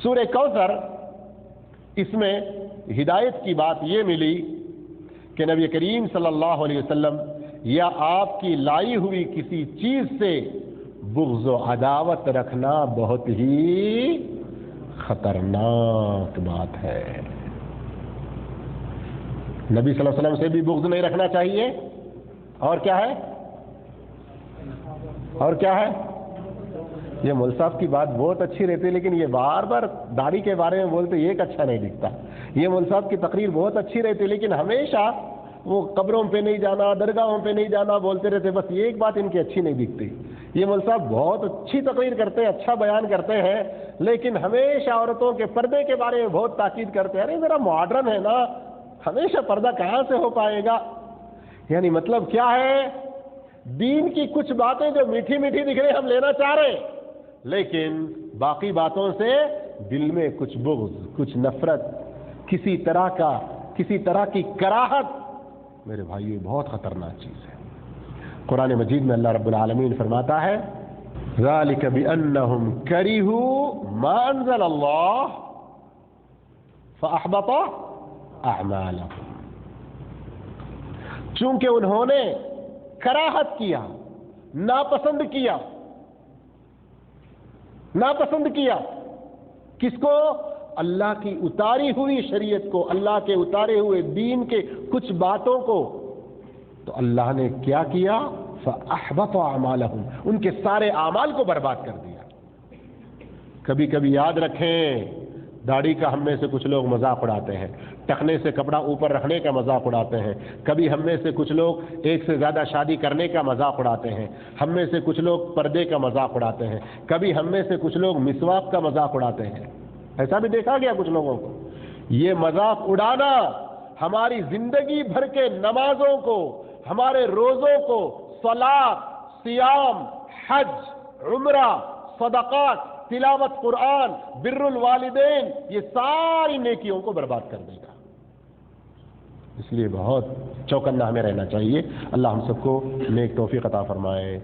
سورہ کوثر، اس میں ہدایت کی بات یہ ملی کہ نبی کریم صلی اللہ علیہ وسلم یا آپ کی لائی ہوئی کسی چیز سے بغض و عداوت رکھنا بہت ہی خطرناک بات ہے۔ نبی صلی اللہ علیہ وسلم سے بھی بغض نہیں رکھنا چاہیے، اور کیا ہے؟ اور کیا ہے؟ یہ مول صاحب کی بات بہت اچھی رہتی ہے، لیکن یہ بار بار داڑھی کے بارے میں بولتے ایک اچھا نہیں دکھتا۔ یہ مول صاحب کی تقریر بہت اچھی رہتی ہے، لیکن ہمیشہ وہ قبروں پہ نہیں جانا، درگاہوں پہ نہیں جانا بولتے رہتے، بس یہ ایک بات ان کی اچھی نہیں دکھتی۔ یہ مول صاحب بہت اچھی تقریر کرتے ہیں، اچھا بیان کرتے ہیں، لیکن ہمیشہ عورتوں کے پردے کے بارے میں بہت تاکید کرتے ہیں۔ ارے میرا ماڈرن ہے نا، ہمیشہ پردہ کہاں سے ہو پائے گا؟ یعنی مطلب کیا ہے؟ دین کی کچھ باتیں جو میٹھی میٹھی دکھ رہی ہم لینا چاہ رہے ہیں، لیکن باقی باتوں سے دل میں کچھ بغض، کچھ نفرت، کسی طرح کی کراہت، میرے بھائی یہ بہت خطرناک چیز ہے۔ قرآن مجید میں اللہ رب العالمین فرماتا ہے ذَلِكَ بِأَنَّهُمْ كَرِهُوا مَا أَنزَلَ اللَّهُ فَأَحْبَطَ أَعْمَالَهُمْ، چونکہ انہوں نے کراہت کیا، ناپسند کیا کس کو؟ اللہ کی اتاری ہوئی شریعت کو، اللہ کے اتارے ہوئے دین کے کچھ باتوں کو، تو اللہ نے کیا کیا؟ فَأَحْبَطَ أَعْمَالَهُمْ، ان کے سارے اعمال کو برباد کر دیا۔ کبھی کبھی یاد رکھیں، داڑھی کا ہم میں سے کچھ لوگ مذاق اڑاتے ہیں، ٹخنے سے کپڑا اوپر رکھنے کا مذاق اڑاتے ہیں، کبھی ہم میں سے کچھ لوگ ایک سے زیادہ شادی کرنے کا مذاق اڑاتے ہیں، ہم میں سے کچھ لوگ پردے کا مذاق اڑاتے ہیں، کبھی ہم میں سے کچھ لوگ مسواک کا مذاق اڑاتے ہیں۔ ایسا بھی دیکھا گیا کچھ لوگوں کو۔ یہ مذاق اڑانا ہماری زندگی بھر کے نمازوں کو، ہمارے روزوں کو، صلاۃ، صیام، حج، عمرہ، صدقات، تلاوت قرآن، بر الوالدین، یہ ساری نیکیوں کو برباد کر دے گا۔ اس لیے بہت چوکنا ہمیں رہنا چاہیے۔ اللہ ہم سب کو نیک توفیق عطا فرمائے۔